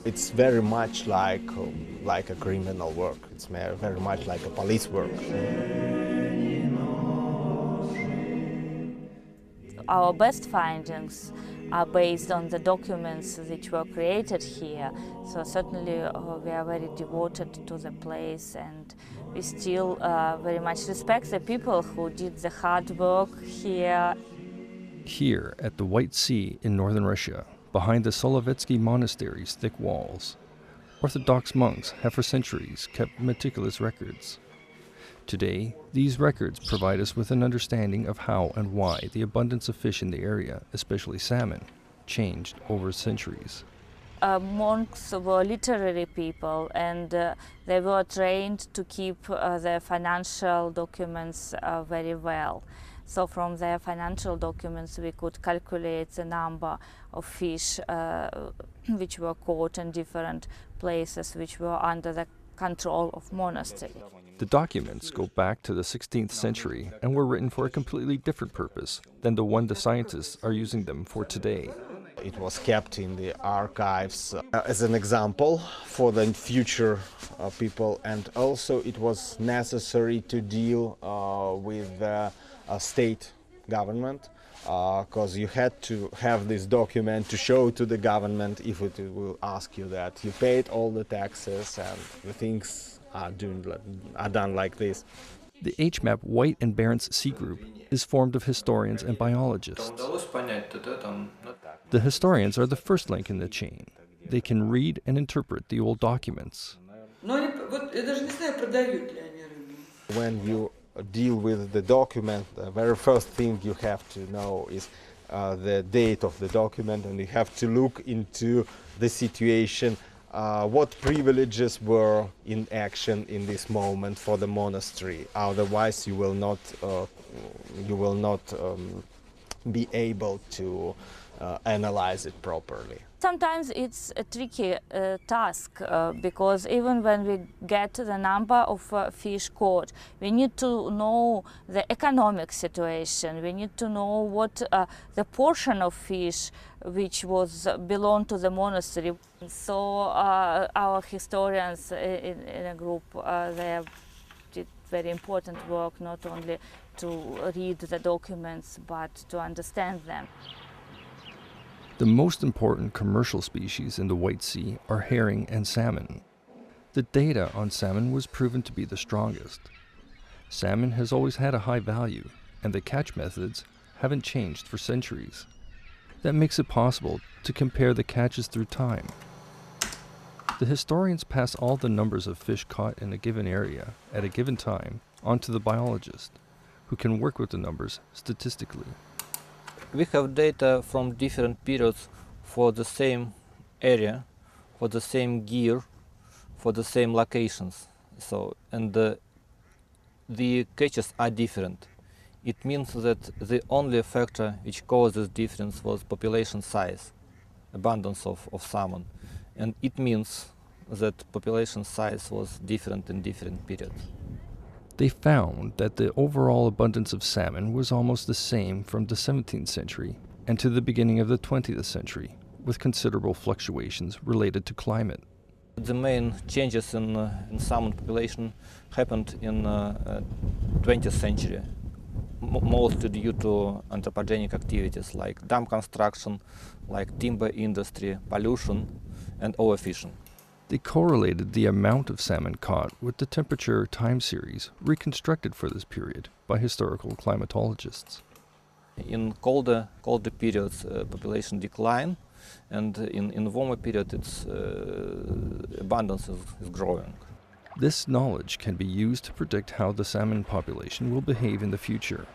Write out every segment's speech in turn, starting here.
It's very much like a criminal work. It's very much like a police work. Our best findings are based on the documents which were created here. So certainly we are very devoted to the place, and we still very much respect the people who did the hard work here. Here at the White Sea in northern Russia, behind the Solovetsky monastery's thick walls, Orthodox monks have for centuries kept meticulous records. Today, these records provide us with an understanding of how and why the abundance of fish in the area, especially salmon, changed over centuries. Monks were literary people, and they were trained to keep their financial documents very well. So from their financial documents we could calculate the number of fish which were caught in different places which were under the control of monastery. The documents go back to the 16th century and were written for a completely different purpose than the one the scientists are using them for today. It was kept in the archives as an example for the future people, and also it was necessary to deal with the state government, because you had to have this document to show to the government if it will ask you that you paid all the taxes and the things are done like this. The HMAP White and Barents Sea group is formed of historians and biologists. The historians are the first link in the chain. They can read and interpret the old documents. When you deal with the document, the very first thing you have to know is the date of the document, and you have to look into the situation, what privileges were in action in this moment for the monastery. Otherwise you will not be able to analyze it properly. Sometimes it's a tricky task because even when we get the number of fish caught, we need to know the economic situation. We need to know what the portion of fish which belonged to the monastery. So our historians in a group, they did very important work, not only to read the documents but to understand them. The most important commercial species in the White Sea are herring and salmon. The data on salmon was proven to be the strongest. Salmon has always had a high value, and the catch methods haven't changed for centuries. That makes it possible to compare the catches through time. The historians pass all the numbers of fish caught in a given area at a given time on to the biologist, who can work with the numbers statistically. We have data from different periods for the same area, for the same gear, for the same locations. The catches are different. It means that the only factor which caused this difference was population size, abundance of salmon. And it means that population size was different in different periods. They found that the overall abundance of salmon was almost the same from the 17th century and to the beginning of the 20th century, with considerable fluctuations related to climate. The main changes in salmon population happened in 20th century, mostly due to anthropogenic activities like dam construction, like timber industry, pollution, and overfishing. They correlated the amount of salmon caught with the temperature time series reconstructed for this period by historical climatologists. In colder periods, population decline, and in warmer period, its abundance is growing. This knowledge can be used to predict how the salmon population will behave in the future,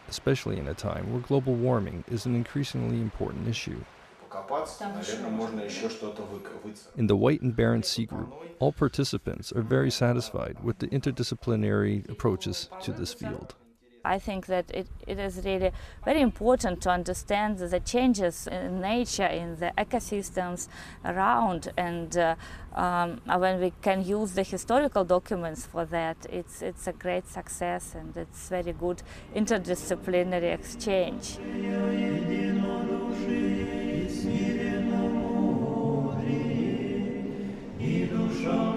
especially in a time where global warming is an increasingly important issue. In the White and Barents Sea group, all participants are very satisfied with the interdisciplinary approaches to this field. I think that it is really very important to understand the changes in nature, in the ecosystems around, and when we can use the historical documents for that, it's a great success, and it's very good interdisciplinary exchange. И душа